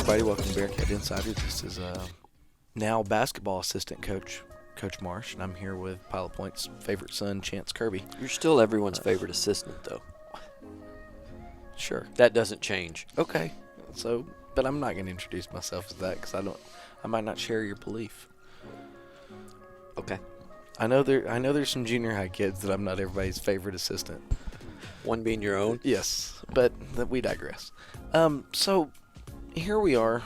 everybody. Welcome to Bearcat Insider. This is now basketball assistant coach, Coach Marsh, and I'm here with Pilot Point's favorite son, Chance Kirby. You're still everyone's favorite assistant, though. Sure. That doesn't change. Okay. So, but I'm not going to introduce myself as that because I might not share your belief. Okay. I know there's some junior high kids that I'm not everybody's favorite assistant. One being your own? Yes, but we digress. So here we are.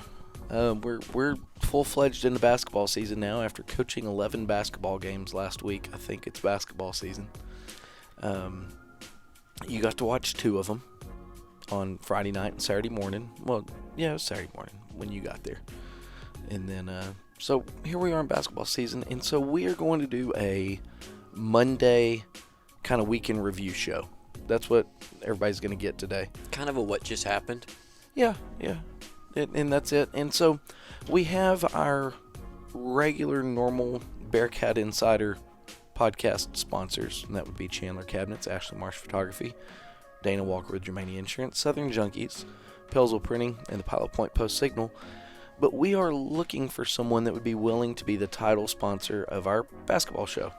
We're full-fledged in the basketball season now after coaching 11 basketball games last week. I think it's basketball season. You got to watch 2 of them on Friday night and Saturday morning. Well, yeah, it was Saturday morning when you got there. And then, so here we are in basketball season. And so we are going to do a Monday kind of weekend review show. That's what everybody's going to get today. Kind of a what just happened? Yeah. And that's it. And so we have our regular, normal Bearcat Insider podcast sponsors, and that would be Chandler Cabinets, Ashley Marsh Photography, Dana Walker with Germania Insurance, Southern Junkies, Pellsville Printing, and the Pilot Point Post Signal. But we are looking for someone that would be willing to be the title sponsor of our basketball show.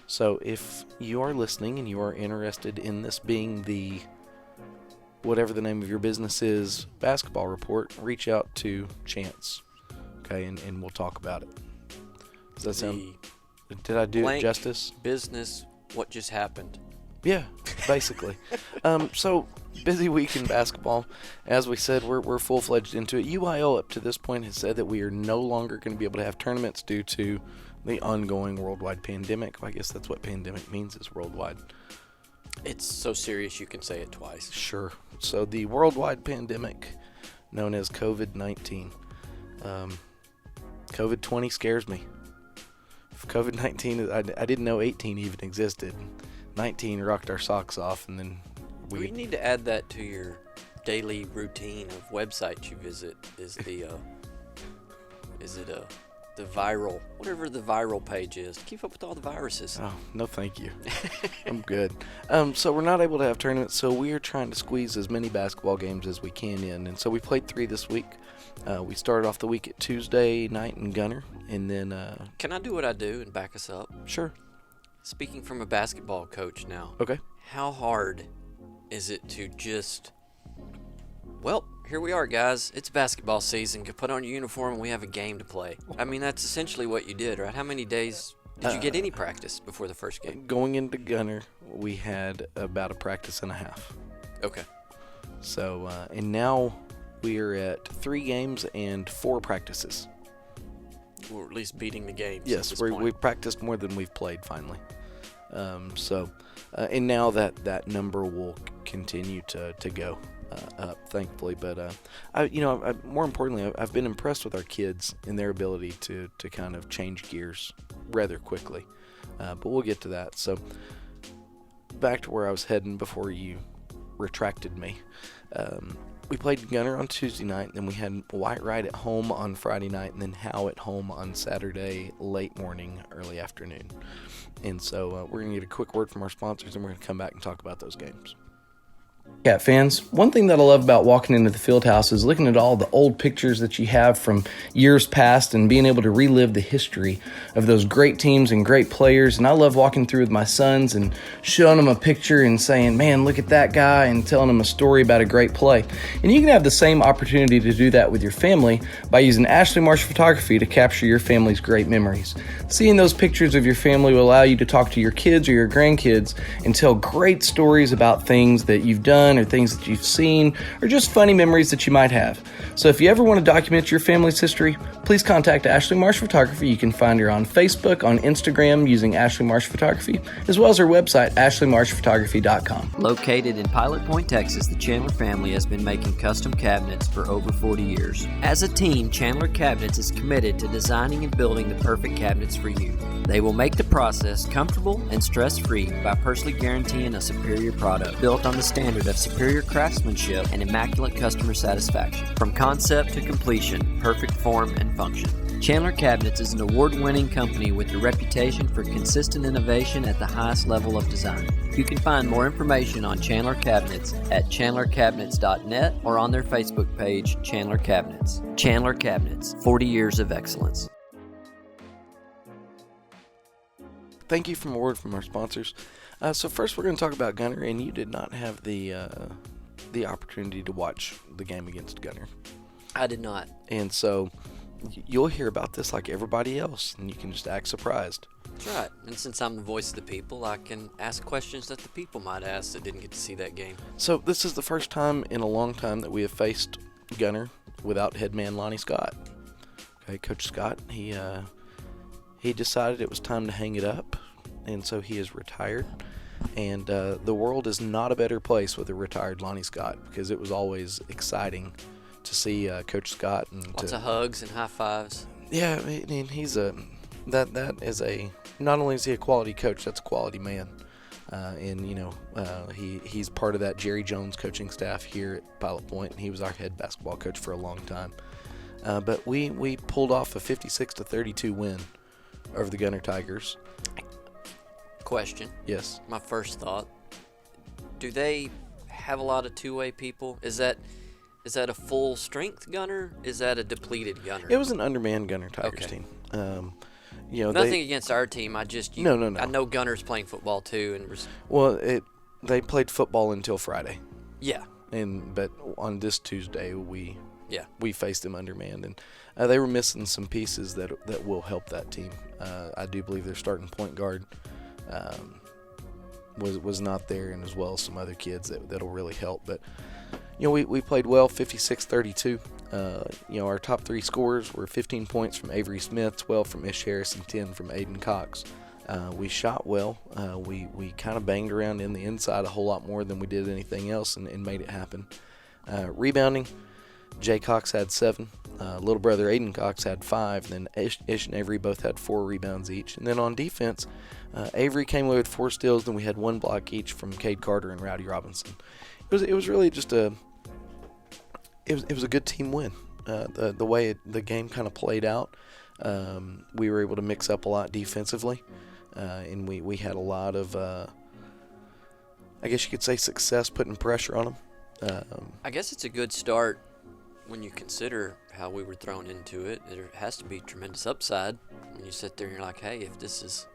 So if you are listening and you are interested in this being the whatever the name of your business is, basketball report, reach out to Chance, okay, and we'll talk about it. Does that sound? Did I do it justice? Business, what just happened? Yeah, basically. So busy week in basketball. As we said, we're full-fledged into it. UIL up to this point has said that we are no longer going to be able to have tournaments due to the ongoing worldwide pandemic. I guess that's what pandemic means, is worldwide. It's so serious you can say it twice. Sure. So the worldwide pandemic known as COVID-19. COVID-20 scares me. COVID-19, I didn't know 18 even existed. 19 rocked our socks off, and then we need to add that to your daily routine of websites you visit. Is the viral, whatever the viral page is, to keep up with all the viruses. Oh, no thank you. I'm good. So we're not able to have tournaments, so we are trying to squeeze as many basketball games as we can in. And so we played 3 this week. We started off the week at Tuesday night in Gunner, and then... Can I do what I do and back us up? Sure. Speaking from a basketball coach now. Okay. How hard is it to just... Well, here we are, guys. It's basketball season. Go put on your uniform and we have a game to play. I mean, that's essentially what you did, right? How many days did you get any practice before the first game? Going into Gunner, we had about a practice and a half. Okay. So, and now we are at 3 games and 4 practices. We're at least beating the games. Yes, we've practiced more than we've played finally. And now that number will continue to go up, thankfully. But more importantly, I've been impressed with our kids and their ability to kind of change gears rather quickly. But we'll get to that. So back to where I was heading before you retracted me. We played Gunner on Tuesday night, then we had White Ride at home on Friday night, and then Howe at home on Saturday late morning, early afternoon. And so we're going to get a quick word from our sponsors, and we're going to come back and talk about those games. Cat fans, one thing that I love about walking into the field house is looking at all the old pictures that you have from years past and being able to relive the history of those great teams and great players. And I love walking through with my sons and showing them a picture and saying, man, look at that guy, and telling them a story about a great play. And you can have the same opportunity to do that with your family by using Ashley Marsh Photography to capture your family's great memories. Seeing those pictures of your family will allow you to talk to your kids or your grandkids and tell great stories about things that you've done or things that you've seen, or just funny memories that you might have. So if you ever want to document your family's history, please contact Ashley Marsh Photography. You can find her on Facebook, on Instagram using Ashley Marsh Photography, as well as her website, ashleymarshphotography.com. Located in Pilot Point, Texas, the Chandler family has been making custom cabinets for over 40 years. As a team, Chandler Cabinets is committed to designing and building the perfect cabinets for you. They will make the process comfortable and stress-free by personally guaranteeing a superior product built on the standard of superior craftsmanship and immaculate customer satisfaction. From concept to completion, perfect form and function. Chandler Cabinets is an award-winning company with a reputation for consistent innovation at the highest level of design. You can find more information on Chandler Cabinets at chandlercabinets.net or on their Facebook page, Chandler Cabinets. Chandler Cabinets, 40 years of excellence. Thank you for a word from our sponsors. So first we're going to talk about Gunner, and you did not have the opportunity to watch the game against Gunner. I did not. And so you'll hear about this like everybody else, and you can just act surprised. That's right. And since I'm the voice of the people, I can ask questions that the people might ask that didn't get to see that game. So this is the first time in a long time that we have faced Gunner without headman Lonnie Scott. Okay, Coach Scott, he decided it was time to hang it up, and so he is retired. And the world is not a better place with a retired Lonnie Scott, because it was always exciting to see Coach Scott. And lots of hugs and high fives. Yeah, I mean, he's that is a, not only is he a quality coach, that's a quality man. And you know, he's part of that Jerry Jones coaching staff here at Pilot Point, and he was our head basketball coach for a long time. But we pulled off a 56-32 win over the Gunner Tigers. Question. Yes. My first thought: do they have a lot of two-way people? Is that a full strength Gunner? Is that a depleted Gunner? It was an undermanned Gunner Tigers team. You know, nothing against our team. No. I know Gunner's playing football too, and well, they played football until Friday. Yeah. But on this Tuesday we faced them undermanned, and they were missing some pieces that will help that team. I do believe their starting point guard was not there, and as well as some other kids that'll really help. But you know, we played well, 56-32. You know, our top three scorers were 15 points from Avery Smith, 12 from Ish Harris, and 10 from Aiden Cox. We shot well. We kind of banged around in the inside a whole lot more than we did anything else, and made it happen. Rebounding, Jay Cox had 7. Little brother Aiden Cox had 5. And then Ish and Avery both had 4 rebounds each. And then on defense, Avery came away with 4 steals. Then we had 1 block each from Cade Carter and Rowdy Robinson. It was really just it was a good team win. The way the game kind of played out, we were able to mix up a lot defensively, and we had a lot of, I guess you could say, success putting pressure on them. I guess it's a good start when you consider how we were thrown into it. There has to be tremendous upside when you sit there and you're like, hey, if this is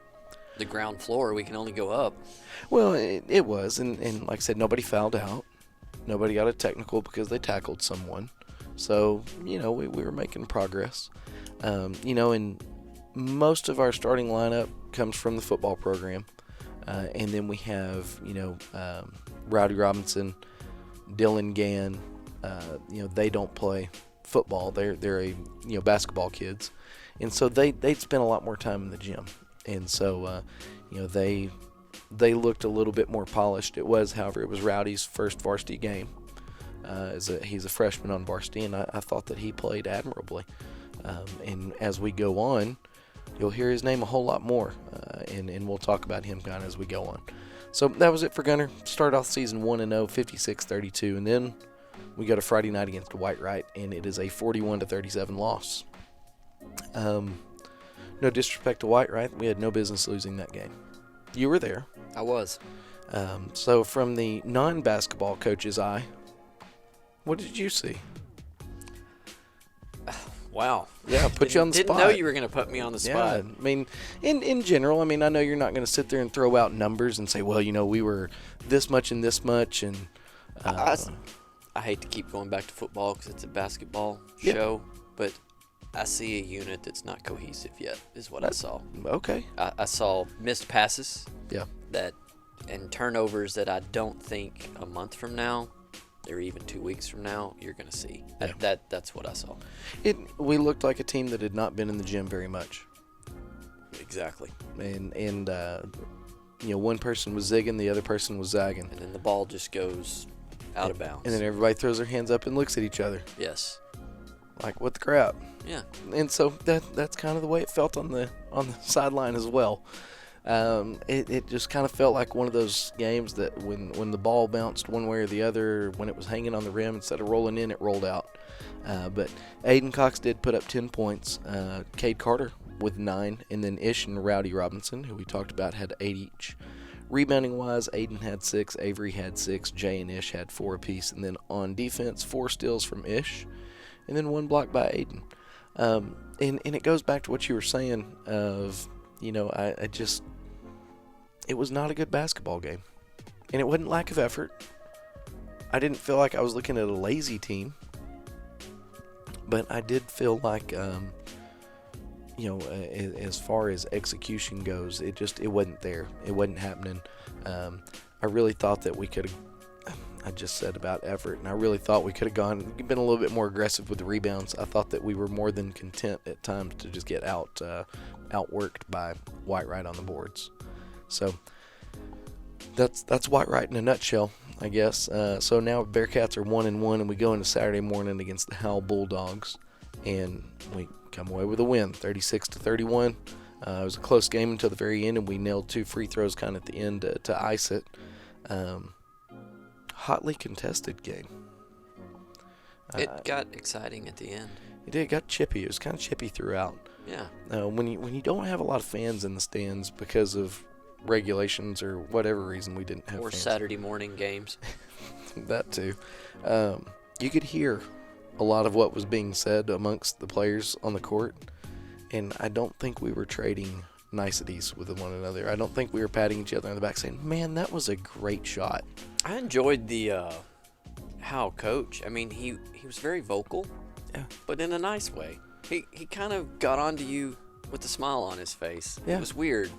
the ground floor, we can only go up. Well, it was, and like I said, nobody fouled out. Nobody got a technical because they tackled someone. So, you know, we were making progress. You know, and most of our starting lineup comes from the football program. And then we have, you know, Rowdy Robinson, Dylan Gann. You know, they don't play football. They're basketball kids. And so they'd spend a lot more time in the gym. And so, you know, they looked a little bit more polished. It was Rowdy's first varsity game. He's a freshman on varsity, and I thought that he played admirably. And as we go on, you'll hear his name a whole lot more, and we'll talk about him kind of as we go on. So that was it for Gunner. Started off season 1-0, 56-32, and then we go to Friday night against Whitewright, and it is a 41-37 loss. No disrespect to Whitewright, we had no business losing that game. You were there. I was. So from the non-basketball coach's eye, what did you see? Wow. Yeah, put you on the spot. Didn't know you were going to put me on the spot. Yeah, I mean, in general, I mean, I know you're not going to sit there and throw out numbers and say, well, you know, we were this much and this much. And I hate to keep going back to football because it's a basketball show, but I see a unit that's not cohesive yet, is what I saw. Okay. I saw missed passes. Yeah. And turnovers that I don't think a month from now, or even 2 weeks from now, you're going to see. Yeah. That's what I saw. We looked like a team that had not been in the gym very much. Exactly. And you know, one person was zigging, the other person was zagging. And then the ball just goes out of bounds. And then everybody throws their hands up and looks at each other. Yes. Like, what the crap? Yeah. And so that's kind of the way it felt on the sideline as well. It just kind of felt like one of those games that when the ball bounced one way or the other, when it was hanging on the rim, instead of rolling in, it rolled out. But Aiden Cox did put up 10 points. Cade Carter with 9, and then Ish and Rowdy Robinson, who we talked about, had 8 each. Rebounding-wise, Aiden had 6, Avery had 6, Jay and Ish had 4 apiece. And then on defense, 4 steals from Ish, and then 1 block by Aiden. And it goes back to what you were saying of, I just, it was not a good basketball game. And it wasn't lack of effort. I didn't feel like I was looking at a lazy team. But I did feel like, as far as execution goes, it wasn't there. It wasn't happening. I really thought that we could have, I just said about effort, and I really thought we could have been a little bit more aggressive with the rebounds. I thought that we were more than content at times to just get outworked by White-Wright on the boards. So that's White-Wright in a nutshell, I guess. So now Bearcats are 1-1, and we go into Saturday morning against the Howell Bulldogs, and we come away with a win, 36-31. It was a close game until the very end, and we nailed 2 free throws kind of at the end to ice it. Hotly contested game. It got exciting at the end. It did. It got chippy. It was kind of chippy throughout. Yeah. When you don't have a lot of fans in the stands because of regulations or whatever reason, we didn't have or fans. Saturday morning games. That too. You could hear a lot of what was being said amongst the players on the court, and I don't think we were trading niceties with one another. I don't think we were patting each other on the back saying, man, that was a great shot. I enjoyed the Howell coach. I mean, he was very vocal, Yeah. but in a nice way. He kind of got onto you with a smile on his face. Yeah. It was weird.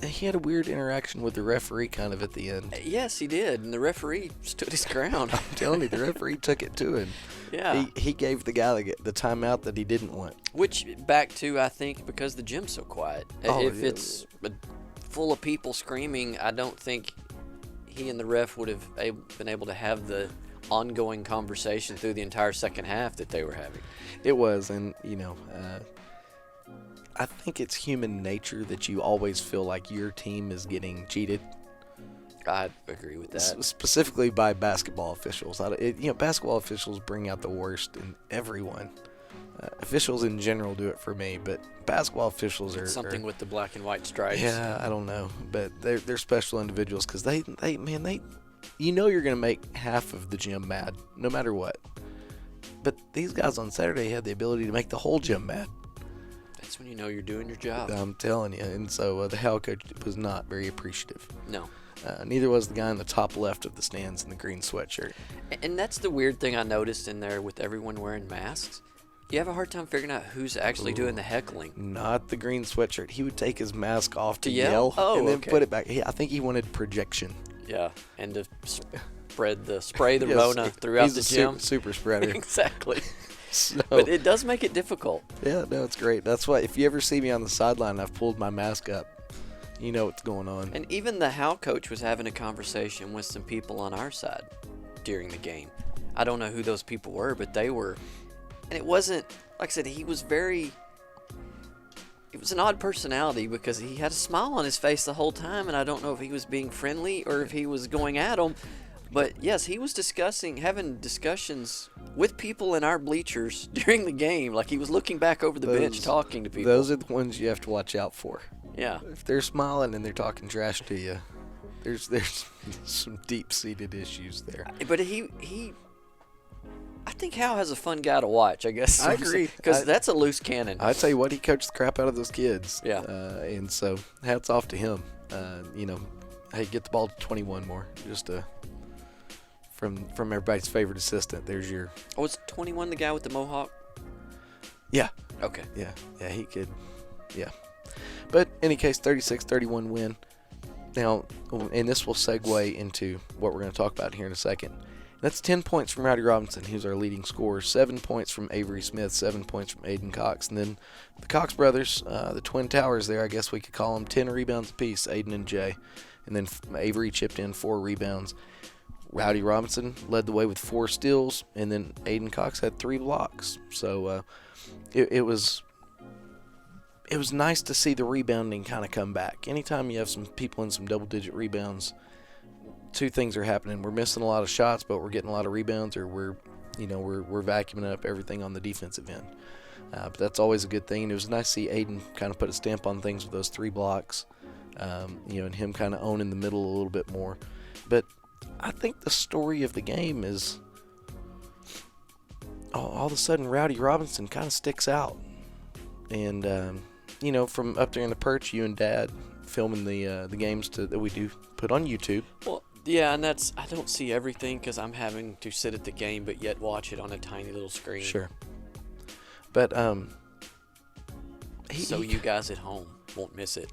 He had a weird interaction with the referee kind of at the end. Yes, he did, and the referee stood his ground. I'm telling you, the referee took it to him. Yeah. He gave the guy the timeout that he didn't want. Which, back to, I think, because the gym's so quiet. If it's full of people screaming, I don't think he and the ref would have been able to have the ongoing conversation through the entire second half that they were having. It was, and, I think it's human nature that you always feel like your team is getting cheated. I agree with that. Specifically by basketball officials. Basketball officials bring out the worst in everyone. Officials in general do it for me, but basketball officials are something with the black and white stripes. Yeah, I don't know, but they're special individuals because they you're gonna make half of the gym mad no matter what. But these guys on Saturday had the ability to make the whole gym mad. That's when you know you're doing your job. I'm telling you, and so the Howell coach was not very appreciative. No. Neither was the guy in the top left of the stands in the green sweatshirt. And that's the weird thing I noticed in there with everyone wearing masks. You have a hard time figuring out who's actually doing the heckling. Not the green sweatshirt. He would take his mask off to yell? Oh, and then okay. put it back. I think he wanted projection. Yeah, and to spray the Rona throughout the gym. He's a super spreader. Exactly. So, But it does make it difficult. Yeah, no, it's great. That's why if you ever see me on the sideline, I've pulled my mask up. You know what's going on. And even the Howell coach was having a conversation with some people on our side during the game. I don't know who those people were, but they were. And it wasn't, like I said, it was an odd personality because he had a smile on his face the whole time, and I don't know if he was being friendly or if he was going at them. But yes, he was having discussions with people in our bleachers during the game. Like he was looking back over the bench talking to people. Those are the ones you have to watch out for. Yeah. If they're smiling and they're talking trash to you, there's some deep-seated issues there. But I think Hal has a fun guy to watch, I guess. I agree. Because that's a loose cannon. I tell you what, he coached the crap out of those kids. Yeah. And so hats off to him. Hey, get the ball to 21 more. Just from everybody's favorite assistant. There's your. Oh, was 21 the guy with the mohawk? Yeah. Okay. Yeah, he could. Yeah. But in any case, 36-31 win. Now, and this will segue into what we're going to talk about here in a second. That's 10 points from Rowdy Robinson, who's our leading scorer, 7 points from Avery Smith, 7 points from Aiden Cox. And then the Cox brothers, the Twin Towers there, I guess we could call them, 10 rebounds apiece, Aiden and Jay. And then Avery chipped in 4 rebounds. Rowdy Robinson led the way with 4 steals, and then Aiden Cox had 3 blocks. So it was it was nice to see the rebounding kind of come back. Anytime you have some people in some double-digit rebounds, two things are happening. We're missing a lot of shots, but we're getting a lot of rebounds, or we're vacuuming up everything on the defensive end. But that's always a good thing. And it was nice to see Aiden kind of put a stamp on things with those 3 blocks, and him kind of owning the middle a little bit more. But I think the story of the game is all of a sudden Rowdy Robinson kind of sticks out. And, from up there in the perch, you and Dad filming the games that we do put on YouTube. Well, yeah, and I don't see everything because I'm having to sit at the game but yet watch it on a tiny little screen. Sure. But so you guys at home won't miss it.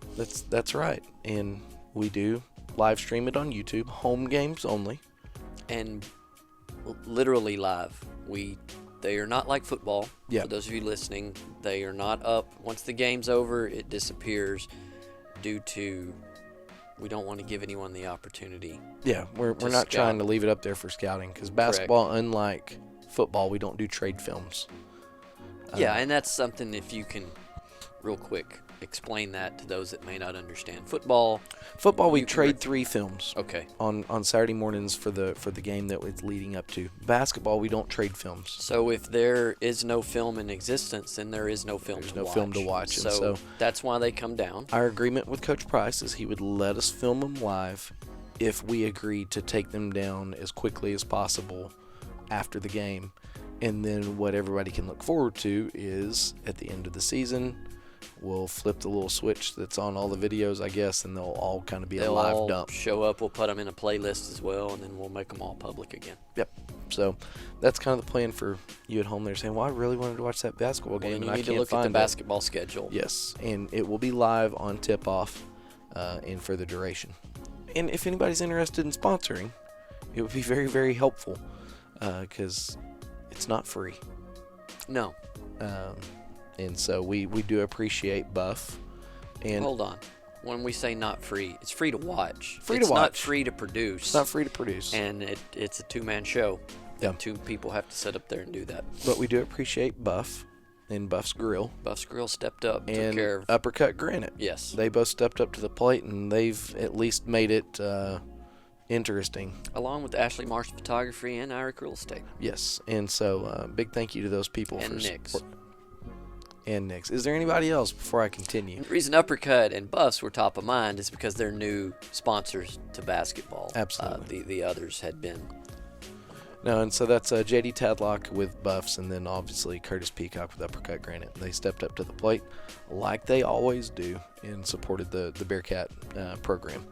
That's right. And we do live stream it on YouTube, home games only. And literally live. They are not like football. Yeah. For those of you listening, they are not up. Once the game's over, it disappears due to we don't want to give anyone the opportunity. Yeah, we're not trying to leave it up there for scouting because basketball, unlike football, we don't do trade films. Yeah, and that's something, if you can real quick explain that to those that may not understand. Football, we trade 3 films. Okay. On Saturday mornings for the game that it's leading up to. Basketball, we don't trade films. So if there is no film in existence, then there is no film to watch. There's no film to watch. So that's why they come down. Our agreement with Coach Price is he would let us film them live if we agreed to take them down as quickly as possible after the game. And then what everybody can look forward to is at the end of the season, we'll flip the little switch that's on all the videos, I guess, and they'll all kind of be a live dump. Show up. We'll put them in a playlist as well, and then we'll make them all public again. Yep. So that's kind of the plan for you at home there saying, well, I really wanted to watch that basketball game, and I you need can't to look at find the basketball schedule. Yes, and it will be live on tip-off and for the duration. And if anybody's interested in sponsoring, it would be very, very helpful because it's not free. No. And so we do appreciate Buff. And hold on. When we say not free, it's free to watch. It's not free to produce. It's not free to produce. And it's a 2-man show. Yeah. 2 people have to sit up there and do that. But we do appreciate Buff and Buff's Grill. Buff's Grill stepped up, took and care of Uppercut Granite. Yes. They both stepped up to the plate, and they've at least made it interesting. Along with Ashley Marsh Photography and Iric Real Estate. Yes. And so big thank you to those people and for Nick's. support. And Nick's. Is there anybody else before I continue? The reason Uppercut and Buffs were top of mind is because they're new sponsors to basketball. Absolutely. The others had been. No, and so that's JD Tadlock with Buffs, and then obviously Curtis Peacock with Uppercut Granite. They stepped up to the plate like they always do and supported the Bearcat program.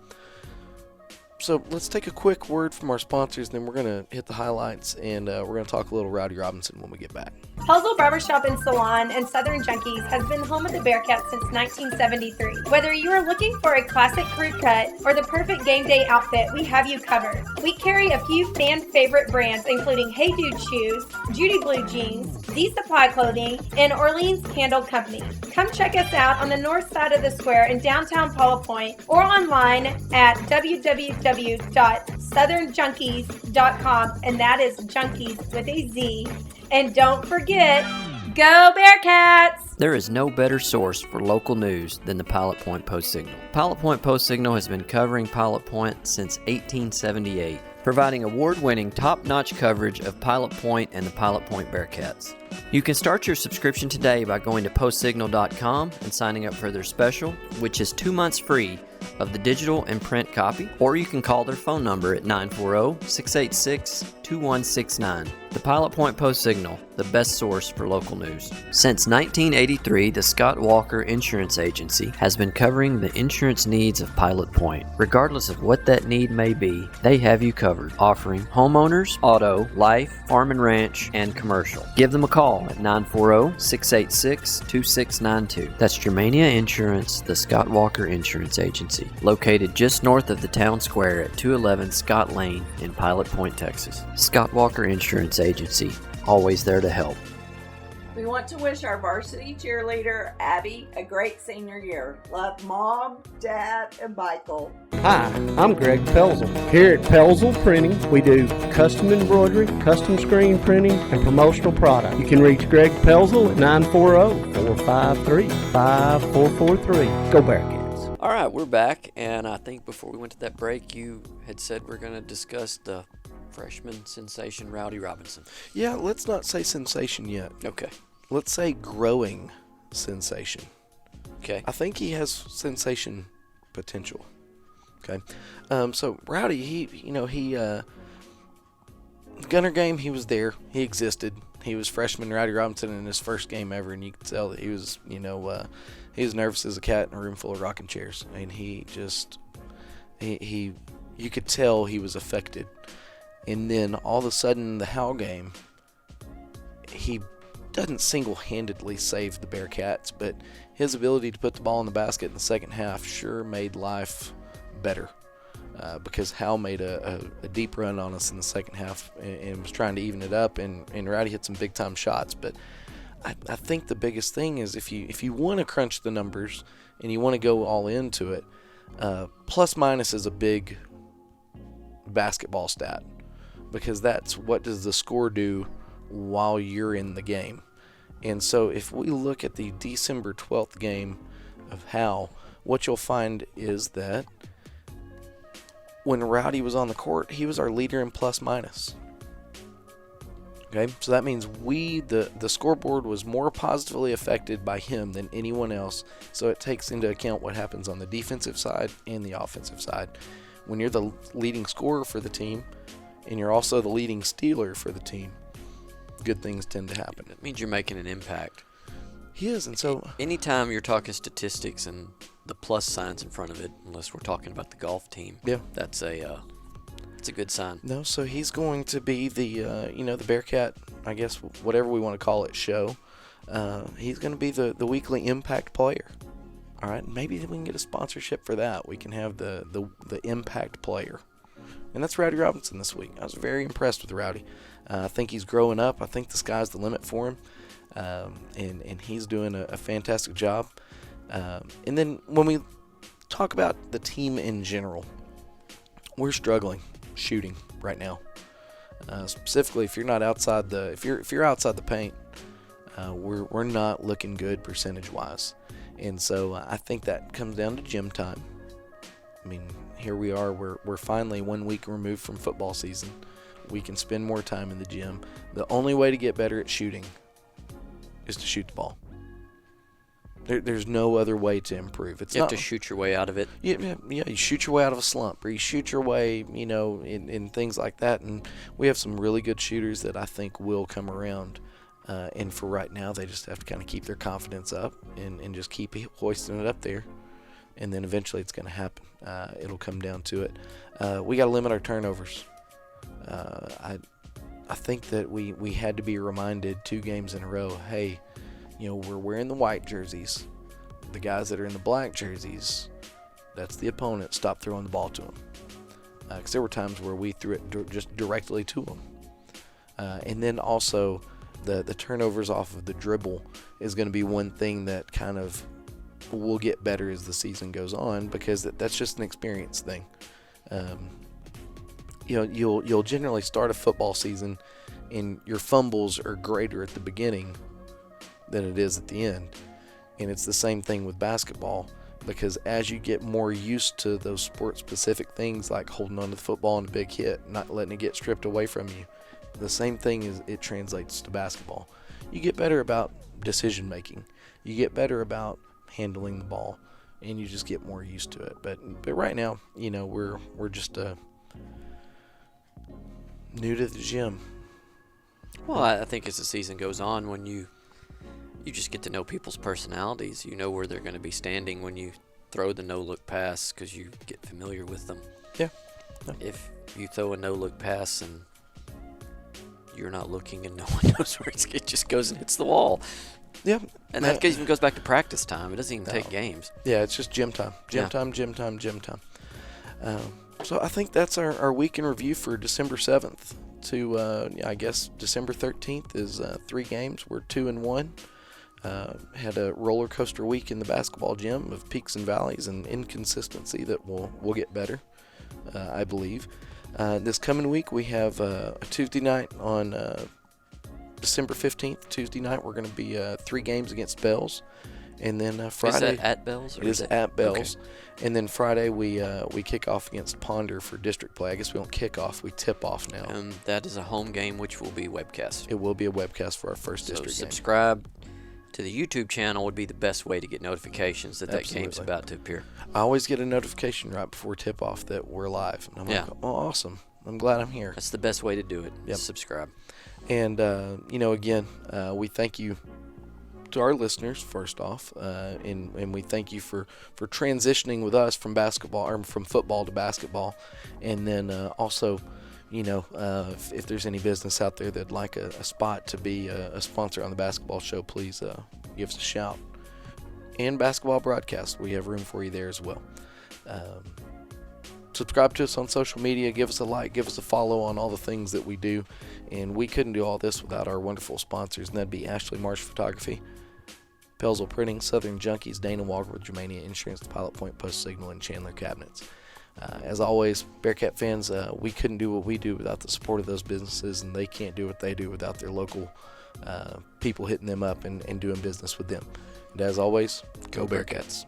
So let's take a quick word from our sponsors, then we're going to hit the highlights, and we're going to talk a little Rowdy Robinson when we get back. Puzzle Barbershop and Salon and Southern Junkies has been home of the Bearcats since 1973. Whether you are looking for a classic crew cut or the perfect game day outfit, we have you covered. We carry a few fan favorite brands including Hey Dude Shoes, Judy Blue Jeans, Z Supply Clothing, and Orleans Candle Company. Come check us out on the north side of the square in downtown Paula Point or online at www.southernjunkies.com, and that is junkies with a Z. And don't forget, go Bearcats! There is no better source for local news than the Pilot Point Post-Signal. Pilot Point Post-Signal has been covering Pilot Point since 1878, providing award-winning top-notch coverage of Pilot Point and the Pilot Point Bearcats. You can start your subscription today by going to postsignal.com and signing up for their special, which is 2 months free of the digital and print copy, or you can call their phone number at 940-686-2169. The Pilot Point Post-Signal, the best source for local news. Since 1983, the Scott Walker Insurance Agency has been covering the insurance needs of Pilot Point. Regardless of what that need may be, they have you covered, offering homeowners, auto, life, farm and ranch, and commercial. Give them a call at 940-686-2692. That's Germania Insurance, the Scott Walker Insurance Agency, located just north of the town square at 211 Scott Lane in Pilot Point, Texas. Scott Walker Insurance Agency, always there to help. We want to wish our varsity cheerleader, Abby, a great senior year. Love Mom, Dad, and Michael. Hi, I'm Greg Pelzel. Here at Pelzel Printing, we do custom embroidery, custom screen printing, and promotional product. You can reach Greg Pelzel at 940-453-5443. Go Bearcats. All right, we're back, and I think before we went to that break, you had said we're going to discuss the freshman sensation, Rowdy Robinson. Yeah, let's not say sensation yet. Okay. Let's say growing sensation. Okay. I think he has sensation potential. Okay. So Rowdy, he Gunner game, he was there. He existed. He was freshman Rowdy Robinson in his first game ever, and you could tell that he was, he was nervous as a cat in a room full of rocking chairs, and he you could tell he was affected. And then all of a sudden, the Howell game, he doesn't single-handedly save the Bearcats, but his ability to put the ball in the basket in the second half sure made life better, because Howell made a deep run on us in the second half and was trying to even it up, and Rowdy hit some big-time shots. But I think the biggest thing is if you want to crunch the numbers and you want to go all into it, plus-minus is a big basketball stat, because that's what does the score do while you're in the game. And so if we look at the December 12th game of Howell, what you'll find is that when Rowdy was on the court, he was our leader in plus minus. Okay, so that means the scoreboard was more positively affected by him than anyone else. So it takes into account what happens on the defensive side and the offensive side. When you're the leading scorer for the team, and you're also the leading stealer for the team, good things tend to happen. It means you're making an impact. He is, and so anytime you're talking statistics and the plus signs in front of it, unless we're talking about the golf team, yeah, that's a good sign. No, so he's going to be the the Bearcat, I guess whatever we want to call it, show. He's going to be the weekly impact player. All right, maybe we can get a sponsorship for that. We can have the impact player. And that's Rowdy Robinson this week. I was very impressed with Rowdy. I think he's growing up. I think the sky's the limit for him. And he's doing a fantastic job. And then when we talk about the team in general, we're struggling shooting right now. Specifically, if you're not outside the if you're outside the paint, we're not looking good percentage-wise. And so I think that comes down to gym time. I mean, here we are. We're finally 1 week removed from football season. We can spend more time in the gym. The only way to get better at shooting is to shoot the ball. There's no other way to improve. You have to shoot your way out of it. Yeah. You shoot your way out of a slump, or you shoot your way, in things like that. And we have some really good shooters that I think will come around. And for right now, they just have to kind of keep their confidence up and just keep hoisting it up there. And then eventually it's going to happen. It'll come down to it. We got to limit our turnovers. I think that we had to be reminded 2 games in a row, hey, we're wearing the white jerseys. The guys that are in the black jerseys, that's the opponent. Stop throwing the ball to them. Because there were times where we threw it just directly to them. And then also the turnovers off of the dribble is going to be one thing that kind of will get better as the season goes on, because that's just an experience thing. You'll generally start a football season and your fumbles are greater at the beginning than it is at the end. And it's the same thing with basketball, because as you get more used to those sport-specific things like holding on to the football and a big hit, not letting it get stripped away from you, the same thing is it translates to basketball. You get better about decision-making. You get better about handling the ball, and you just get more used to it. But right now, we're just new to the gym. Well, I think as the season goes on, when you just get to know people's personalities, you know where they're going to be standing when you throw the no-look pass, because you get familiar with them. Yeah. If you throw a no-look pass and you're not looking and no one knows where it just goes and hits the wall. Yeah. And that even goes back to practice time. It doesn't even take games. Yeah, it's just gym time. Gym time. So I think that's our week in review for December 7th. to, I guess, December 13th is 3 games. We're 2-1. Had a roller coaster week in the basketball gym of peaks and valleys and inconsistency that will get better, I believe. This coming week we have a Tuesday night on December 15th. Tuesday night we're going to be 3 games against Bells, and then Friday. Is that at Bells? Or it is at Bells, okay. And then Friday we kick off against Ponder for district play. I guess we don't kick off; we tip off now. And that is a home game, which will be webcast. It will be a webcast for our first So district game. subscribe to the YouTube channel would be the best way to get notifications that Absolutely. game's about to appear. I always get a notification right before tip off that we're live, and I'm Yeah. like, "Oh, awesome! I'm glad I'm here." That's the best way to do it. Yep. Subscribe. And, again, we thank you to our listeners, first off, and we thank you for transitioning with us from basketball or from football to basketball. And then also, if there's any business out there that'd like a spot to be a sponsor on the basketball show, please give us a shout. And basketball broadcast, we have room for you there as well. Subscribe to us on social media, give us a like, give us a follow on all the things that we do. And we couldn't do all this without our wonderful sponsors, and that'd be Ashley Marsh Photography, Pelzel Printing, Southern Junkies, Dana Walker with Germania Insurance, the Pilot Point Post Signal, and Chandler Cabinets. As always, Bearcat fans, we couldn't do what we do without the support of those businesses, and they can't do what they do without their local people hitting them up and doing business with them. And as always, go Bearcats.